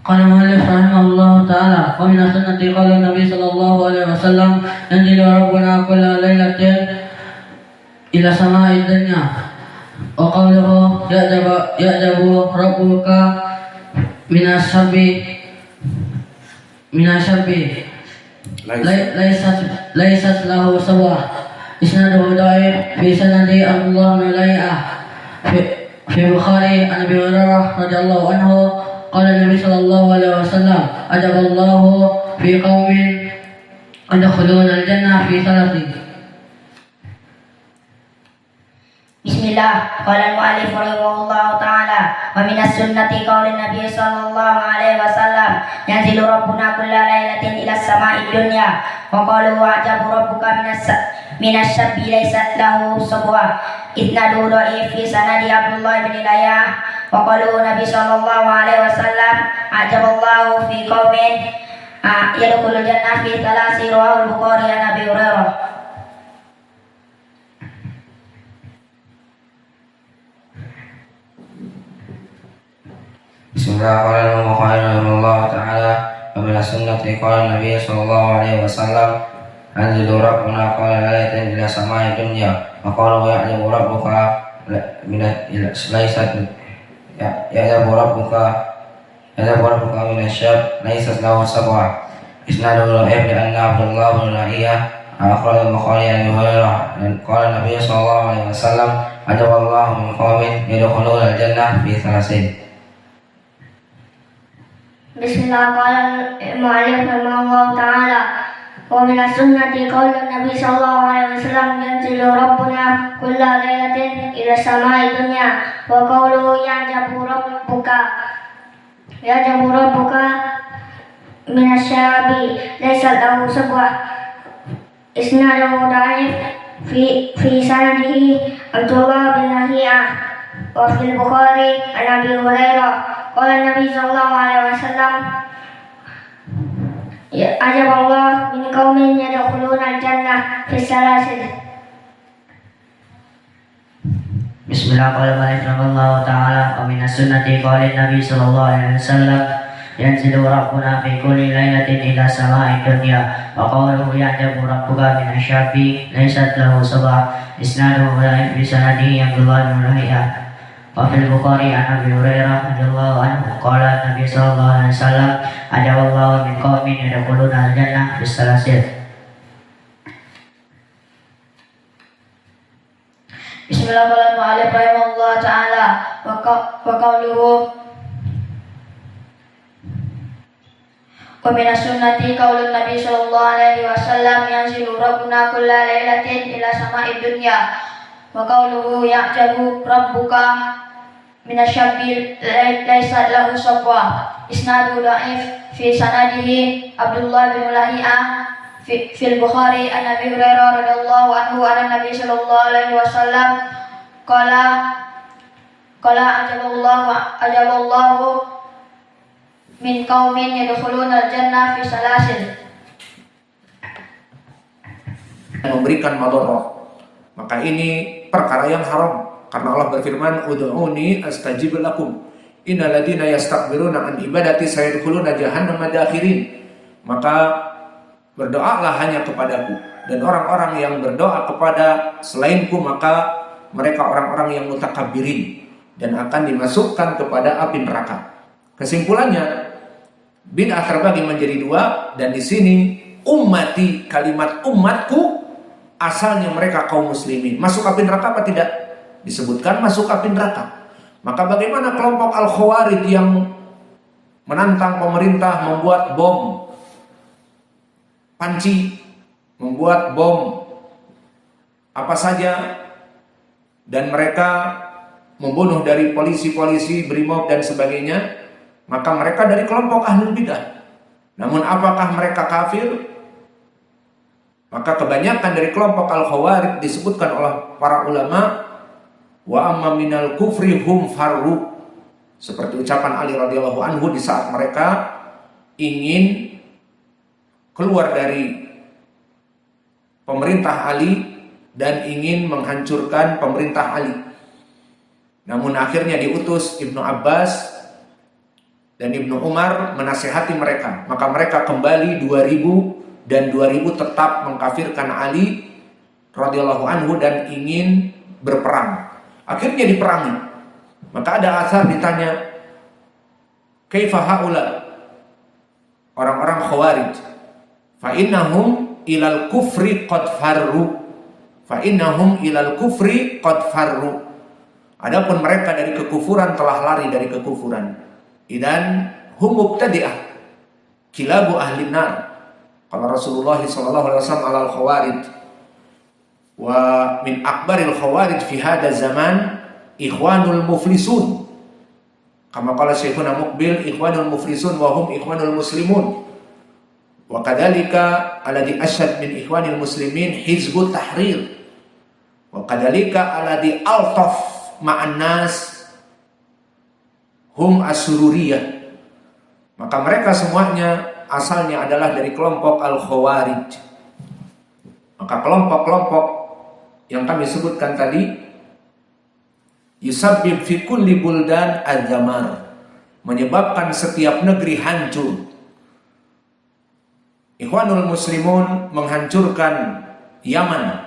قال المؤلف رحمه الله تعالى: ومن السنة قال النبي صلى الله عليه وسلم: ينزل ربنا كل ليلة إلى سماء الدنيا. وقوله: يعجب ربك من الشاب ليست له سبوة. إسناده ضعيف. في سند عبد الله بن لهيعة في البخاري عن أبي هريرة رضي الله عنه قال النبي صلى الله عليه وسلم: عجب الله في قوم يدخلون الجنة في ثلاث. Bismillah. Qala al-mu'allif rahimahullahu ta'ala: wa minas sunnati qaulun nabiy sallallahu alaihi wasallam: yanzilu rabbuna kulla lailatin ila sama'id dunya. Wa qalu wa'jabu rabbuka minas syabbi laysat lahu sabwa. Itnadu dhaif fi sanadi Abdullah bin Layah. Wa qalu nabi sallallahu alaihi wasallam: ajaballahu fi qaumin yadkhulul jannah fi thalasi. Rawahul Bukhari an Abi Hurairah. Bismillahirrahmanirrahim. Allah Ta'ala wa min as-sunnati qala Nabi sallallahu alaihi wasallam: anzilu rabbuna qala lailatin ila sama'i dunya. Wa qala ya'lamu rabbuka min laysat ya'lamu rabbuka min asyab laysat lahu sabwa. Isnadu dhaif li anna Abdullah bin La'iyah akhraj al-Bukhari an Abi Hurairah qala Nabi sallallahu alaihi wasallam: ajaballahu min qaumin yadkhuluna al-jannah fi thalathin. Bismillah. Qala al-mu'allif rahimahullahu ta'ala: wa min as-sunnati qaulun nabi sallallahu alaihi wasallam: yanzilu rabbuna kulla lailatin ila sama'i dunya. Wa qawluhu ya'jabu rabbuka min asy-syabi laysa lahu sabwa. Isnaduhu dhaif. fi sanadihi Abdullah bin Lahiyah wa fil Bukhari an Abi Hurairah qala Nabi sallallahu alaihi wasallam: ajab Allah min qaumin yadkhuluna al-jannah fi salasil. Bismillah. Qala rahimahullahu ta'ala: wa min as-sunnati qala Nabi sallallahu alaihi wasallam: yanzilu rabbuna fi kulli lailatin ila sama'i dunya. Wa qawluhu ya'jabu rabbuka min asy-syabbi laysat lahu sab'a. Isnaduhu dhaif bi sanadihi Abdullah bin Lahiyah. Wa fil Bukhari an Abi Hurairah radhiyallahu anhu qala Nabi sallallahu alaihi wasallam: ajaballahu min qaumin yadkhuluna al-jannah fi salasil. Bismillahirrahmanirrahim. Rahimahullah ta'ala wa qawluhu: wa minas sunnati qaulun nabi sallallahu alaihi wasallam: yanzilu rabbuna kulla lailatin ila sama'id dunya. Wa qawluhu ya'jabu rabbuka minasyabbi laysat lahu sabwa. Isnadu dhaif. Fi sanadihi Abdullah bin Lahiyah fil Bukhari an Abi Hurairah radhiyallahu anhu an Nabi sallallahu alaihi wasallam qala ajaballahu min qaumin yadkhuluna al-jannah fi salasil. Memberikan madharah, maka ini perkara yang haram. Karena Allah berfirman, ud'uni astajib lakum innal ladzina yastakbiruna an ibadati sayadkhuluna jahannama dakhirin. Maka berdoalah hanya kepadaku, dan orang-orang yang berdoa kepada selainku maka mereka orang-orang yang mutakabbirin dan akan dimasukkan kepada api neraka. Kesimpulannya, bid'ah terbagi menjadi dua, dan di sini ummati, kalimat umatku, asalnya mereka kaum muslimin. Masuk api neraka apa tidak? Disebutkan masuk api neraka. Maka bagaimana kelompok Al-Khawarij yang menantang pemerintah membuat bom panci, membuat bom apa saja, dan mereka membunuh dari polisi-polisi, brimob dan sebagainya, maka mereka dari kelompok ahlul bidah. Namun apakah mereka kafir? Maka kebanyakan dari kelompok Al-Khawarij disebutkan oleh para ulama, wa amma minal kufri hum farru, seperti ucapan Ali radhiyallahu anhu di saat mereka ingin keluar dari pemerintah Ali dan ingin menghancurkan pemerintah Ali. Namun akhirnya diutus Ibnu Abbas dan Ibnu Umar menasihati mereka. Maka mereka kembali 2000 dan 2000 tetap mengkafirkan Ali radhiyallahu anhu dan ingin berperang. Akhirnya diperangi. Maka ada asar ditanya, kaifa haula, orang-orang Khawarij, fa innahum ilal kufri qad farru, fa innahum ilal kufri qad farru. Adapun mereka dari kekufuran telah lari dari kekufuran. Idan hum mubtadi'ah kilabu ahli nar. Qala Rasulullah sallallahu alaihi wasallam alal Khawarij, wa min akbaril khawarij fi hada zaman ikhwanul muflisun. Kama qala Syekhuna Muqbil, ikhwanul muflisun wa hum ikhwanul muslimun. Wa kadzalika alladhi ashad min ikhwanil muslimin hizbut tahrir. Wa kadzalika alladhi altaf ma'an nas hum asururiyah. Maka mereka semuanya asalnya adalah dari kelompok al-Khawarij. Maka kelompok-kelompok yang kami sebutkan tadi yusabbib fi kulli buldan al-damar, menyebabkan setiap negeri hancur. Ikhwanul Muslimun menghancurkan Yaman,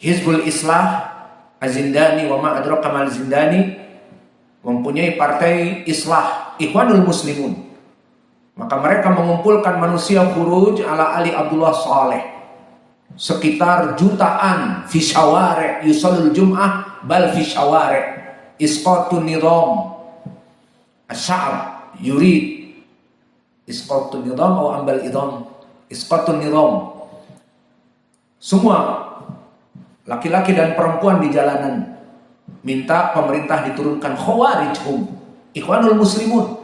Hizbul Islah Az-Zindani wa ma adraka mal Zindani mempunyai partai Islah, Ikhwanul Muslimun. Maka mereka mengumpulkan manusia khuruj ala Ali Abdullah Saleh, sekitar jutaan fi syawari' yusallul jum'ah bal fi syawari' isqatun nizam asy-sya'b yurid isqatun nizam atau ambal idam isqatun nizam. Semua laki-laki dan perempuan di jalanan minta pemerintah diturunkan. Khawarij hum Ikhwanul Muslimun.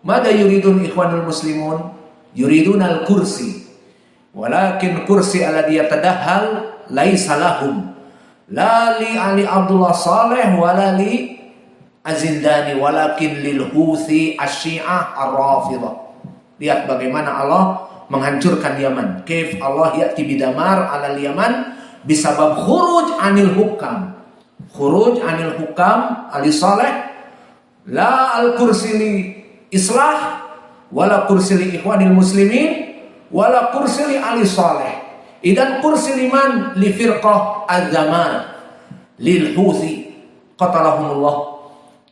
Mada yuridun Ikhwanul Muslimun? Yuridunal kursi, walakin kursi alladhi yatadahhal laisa lahum, la li Ali Abdullah Saleh wala li Az-Zindani, walakin lil Houthi asy-Syiah ar-Rafidah. Lihat bagaimana Allah menghancurkan Yaman. Kaif Allah ya'ti bidamar alal Yaman bisabab khuruj anil hukam. Khuruj anil hukam Ali Saleh, la al-kursi li Islah wala kursi li Ikhwanil Muslimin wala kursi li Ali Saleh. Idan kursi liman li firqah az-zaman lil Houthi qatalahumullah.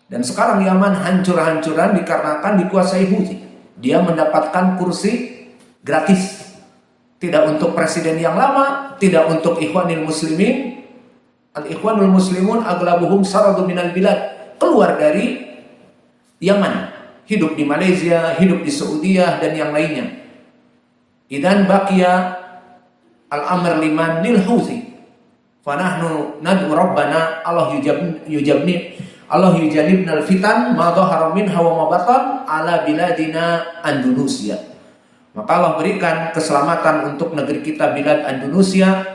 Dan sekarang Yaman hancur-hancuran dikarenakan dikuasai Houthi. Dia mendapatkan kursi gratis, tidak untuk presiden yang lama, tidak untuk Ikhwanil Muslimin. Al-Ikhwanul Muslimun aglabuhum saradu minal bilad, keluar dari Yaman, hidup di Malaysia, hidup di Saudiah dan yang lainnya. Idan baqiya al-amr liman lil Houthi. Fanahnu nad'u rabbana Allah yujanibnal fitan ma dhahara minha wa ma batan ala biladina Andalusia. Maka Allah berikan keselamatan untuk negeri kita bilad Andalusia,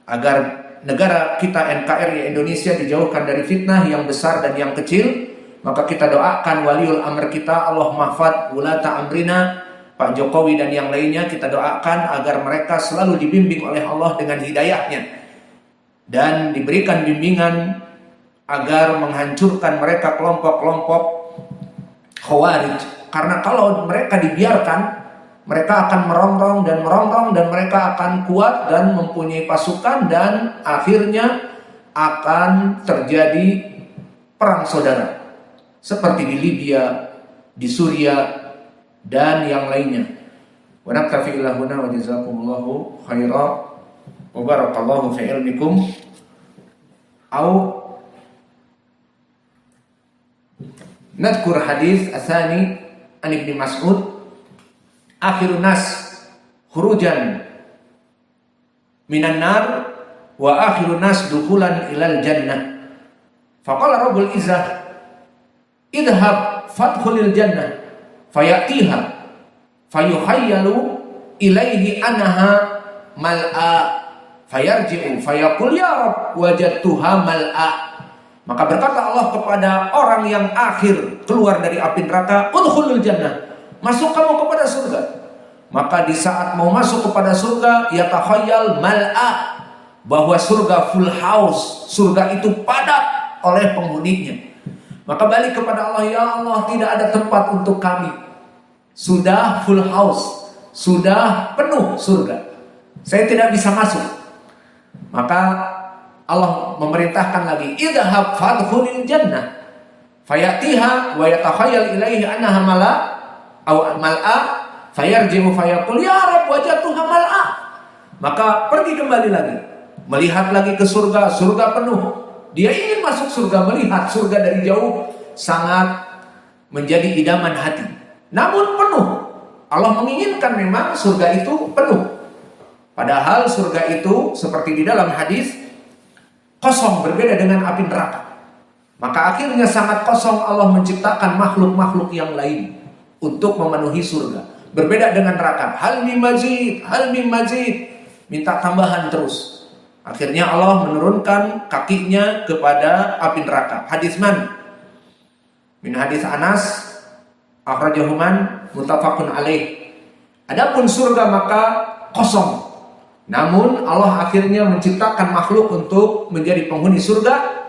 agar negara kita NKRI Indonesia dijauhkan dari fitnah yang besar dan yang kecil. Maka kita doakan waliul amr kita, Allah mahfad ulata amrina, Pak Jokowi dan yang lainnya, kita doakan agar mereka selalu dibimbing oleh Allah dengan hidayahnya dan diberikan bimbingan agar menghancurkan mereka kelompok-kelompok Khawarij. Karena kalau mereka dibiarkan, mereka akan merongrong dan mereka akan kuat dan mempunyai pasukan, dan akhirnya akan terjadi perang saudara seperti di Libya, di Suria dan yang lainnya. Wa naktafi ila huna wa jazakumullahu khairan wa barakallahu fi ilmikum. Au nadhkur hadis atsani an Ibnu Mas'ud, akhirun nas khurujan minan nar wa akhirun nas dukhulan ilal jannah. Faqala Rabbul Izzah idhab fadkhulil jannah fayatiha fayuhayyalu ilaihi annaha mal'a fayarji'u fayaqul ya Rabb wajadtuha mal'a. Maka berkata Allah kepada orang yang akhir keluar dari api neraka, udkhulul jannah, masuk kamu kepada surga. Maka di saat mau masuk kepada surga, yatakhayyal mal'a, bahwa surga full house, surga itu padat oleh penghuninya. Maka balik kepada Allah, ya Allah, tidak ada tempat untuk kami. Sudah full house, sudah penuh surga. Saya tidak bisa masuk. Maka Allah memerintahkan lagi, idhab fadkhulil jannah fayatiha wa yatakhayyal ilaihi annaha mal'a fayarji'u fayaqul ya Rabb wajadtuha mal'a. Maka pergi kembali lagi, melihat lagi ke surga, surga penuh. Dia ingin masuk surga, melihat surga dari jauh, sangat menjadi idaman hati. Namun penuh. Allah menginginkan memang surga itu penuh. Padahal surga itu seperti di dalam hadis kosong, berbeda dengan api neraka. Maka akhirnya sangat kosong, Allah menciptakan makhluk-makhluk yang lain untuk memenuhi surga. Berbeda dengan neraka. Hal min mazid, minta tambahan terus. Akhirnya Allah menurunkan kakinya kepada api neraka. Hadis man? Min hadis Anas, akhrajahuman muttafaqun alaih. Adapun surga maka kosong. Namun Allah akhirnya menciptakan makhluk untuk menjadi penghuni surga.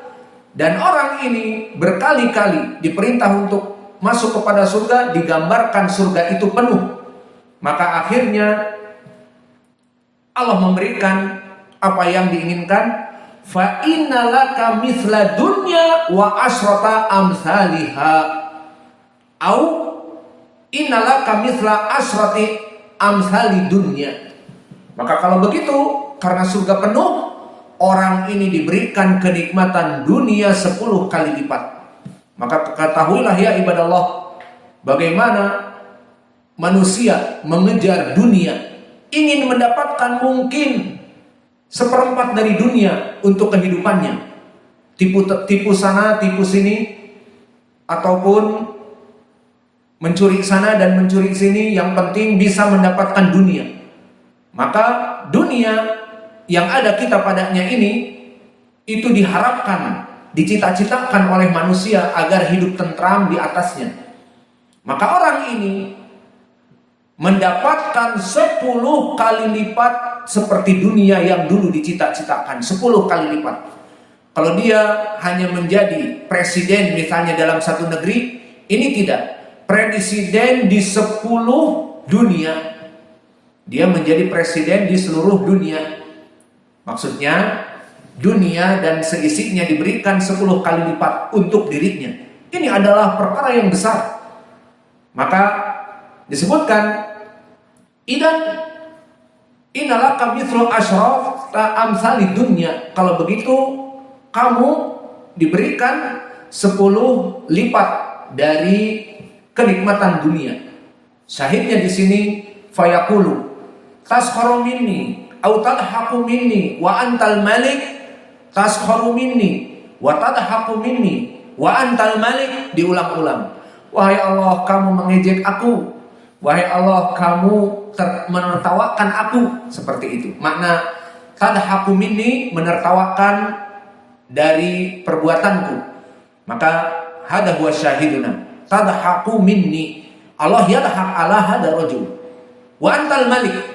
Dan orang ini berkali-kali diperintah untuk masuk kepada surga, digambarkan surga itu penuh. Maka akhirnya Allah memberikan apa yang diinginkan. Fa innalaka mithla dunya wa asrata amsalihha. Au innalaka mithla asrati amsali dunya. Maka kalau begitu, karena surga penuh, orang ini diberikan kenikmatan dunia 10 kali lipat. Maka ketahuilah ya ibadah Allah, bagaimana manusia mengejar dunia, ingin mendapatkan mungkin 1/4 dari dunia untuk kehidupannya. Tipu sana, tipu sini, ataupun mencuri sana dan mencuri sini, yang penting bisa mendapatkan dunia. Maka dunia yang ada kita padanya ini, itu diharapkan, dicita-citakan oleh manusia agar hidup tentram di atasnya. Maka orang ini mendapatkan 10 kali lipat seperti dunia yang dulu dicita-citakan, 10 kali lipat. Kalau dia hanya menjadi presiden misalnya dalam satu negeri, ini tidak. Presiden di 10 dunia. Dia menjadi presiden di seluruh dunia. Maksudnya dunia dan seisinya diberikan 10 kali lipat untuk dirinya. Ini adalah perkara yang besar. Maka disebutkan, idan innalaka mithlu asyrafta amsali dunya. Kalau begitu kamu diberikan 10 lipat dari kenikmatan dunia. Syahidnya di sini, fayaqulu taskharu minni au tadhaku minni wa antal malik, taskharu minni wa tadhaku minni wa antal malik. Diulang-ulang. Wahai Allah, kamu mengejek aku. Wahai Allah, kamu menertawakan aku. Seperti itu. Makna tadhaku minni, menertawakan dari perbuatanku. Maka hada huwa syahiduna. Tadhaku minni. Allah yadhak ala hada rajul. Wa antal malik.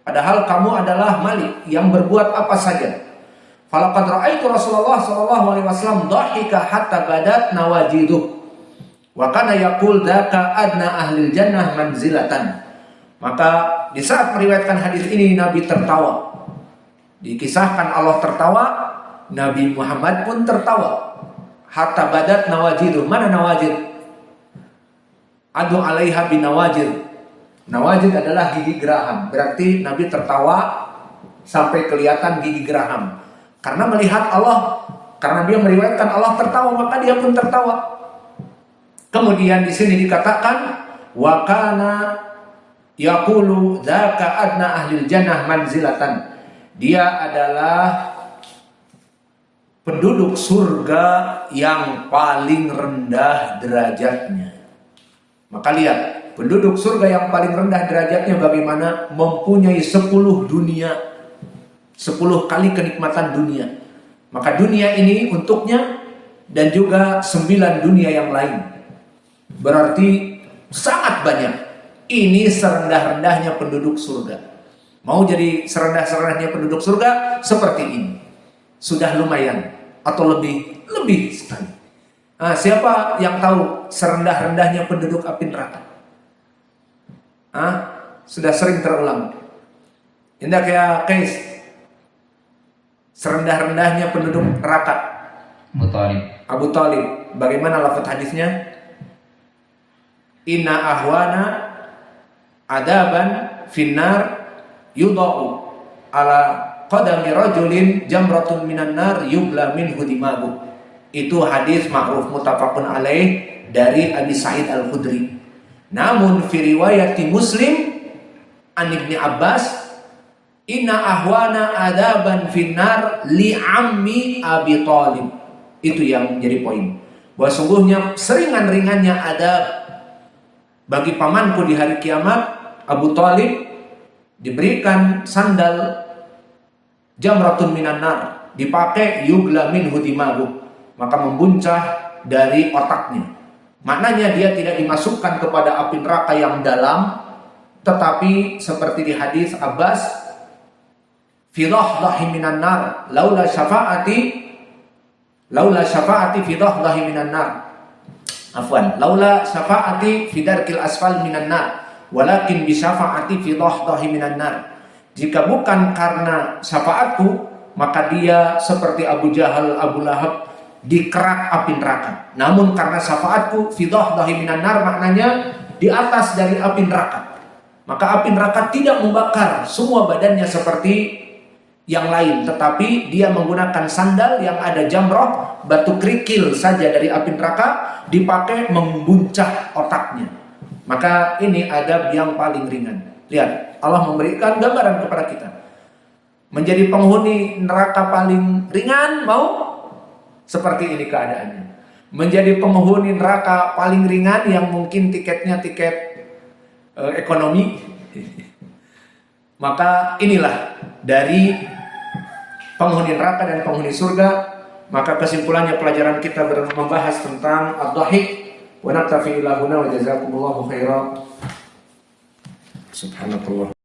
Padahal kamu adalah Malik yang berbuat apa saja. Falaqad ra'aitu Rasulullah sallallahu alaihi wasallam dhahika hatta badat nawajiduh. Wa kana yaqul dzaka adna ahlil jannah manzilatan. Maka di saat meriwayatkan hadis ini Nabi tertawa. Dikisahkan Allah tertawa, Nabi Muhammad pun tertawa. Hatta badat nawajiduh. Mana nawajid? Adu alaiha binawajid. Nawajid adalah gigi geraham. Berarti Nabi tertawa sampai kelihatan gigi geraham. Karena melihat Allah, karena dia meriwayatkan Allah tertawa, maka dia pun tertawa. Kemudian di sini dikatakan wa kana yaqulu dzaka adna ahlil jannah manzilatan. Dia adalah penduduk surga yang paling rendah derajatnya. Maka lihat, penduduk surga yang paling rendah derajatnya bagaimana? Mempunyai 10 dunia, 10 kali kenikmatan dunia. Maka dunia ini untuknya, dan juga 9 dunia yang lain. Berarti sangat banyak. Ini serendah-rendahnya penduduk surga. Mau jadi serendah-serendahnya penduduk surga seperti ini, sudah lumayan, atau lebih sekali. Siapa yang tahu serendah-rendahnya penduduk api neraka? Sudah sering terulang. Indah kayak case serendah-rendahnya penduduk neraka. Abu Talib. Abu Talib. Bagaimana lafaz hadisnya? Inna ahwana adaban finnar yudau ala qadami rajulin jamratun minan nar yubla minhu dimagu. Itu hadis ma'ruf muttafaqun alaih dari Abi Sa'id Al-Khudri. Namun fi riwayat Muslim an Ibni Abbas, inna ahwana adaban finnar li ammi Abi Talib. Itu yang menjadi poin. Bahwa sungguhnya seringan-ringannya adab bagi pamanku di hari kiamat, Abu Talib diberikan sandal jamratun minan nar, dipakai yugla minhu dimagu, maka membuncah dari otaknya. Maknanya dia tidak dimasukkan kepada api neraka yang dalam, tetapi seperti di hadis Abbas, fi dhahdahi minan nar laula syafaati fi dhahdahi minan nar. Afwan, laula syafaati fi darkil asfal minan nar walakin bi syafaati fi dhahdahi minan nar. Jika bukan karena syafaatku, maka dia seperti Abu Jahal, Abu Lahab di kerak api neraka. Namun karena syafaatku fi dhahdahi minan nar, maknanya di atas dari api neraka. Maka api neraka tidak membakar semua badannya seperti yang lain, tetapi dia menggunakan sandal yang ada jamroh, batu kerikil saja dari api neraka, dipakai membuncah otaknya. Maka ini adab yang paling ringan. Lihat, Allah memberikan gambaran kepada kita. Menjadi penghuni neraka paling ringan, mau? Seperti ini keadaannya. Menjadi penghuni neraka paling ringan yang mungkin tiketnya tiket ekonomi. Maka inilah dari penghuni neraka dan penghuni surga. Maka kesimpulannya pelajaran kita membahas tentang ad-dhahik. Wa naktafi ila huna wa jazakumullahu khairan. Subhanallah.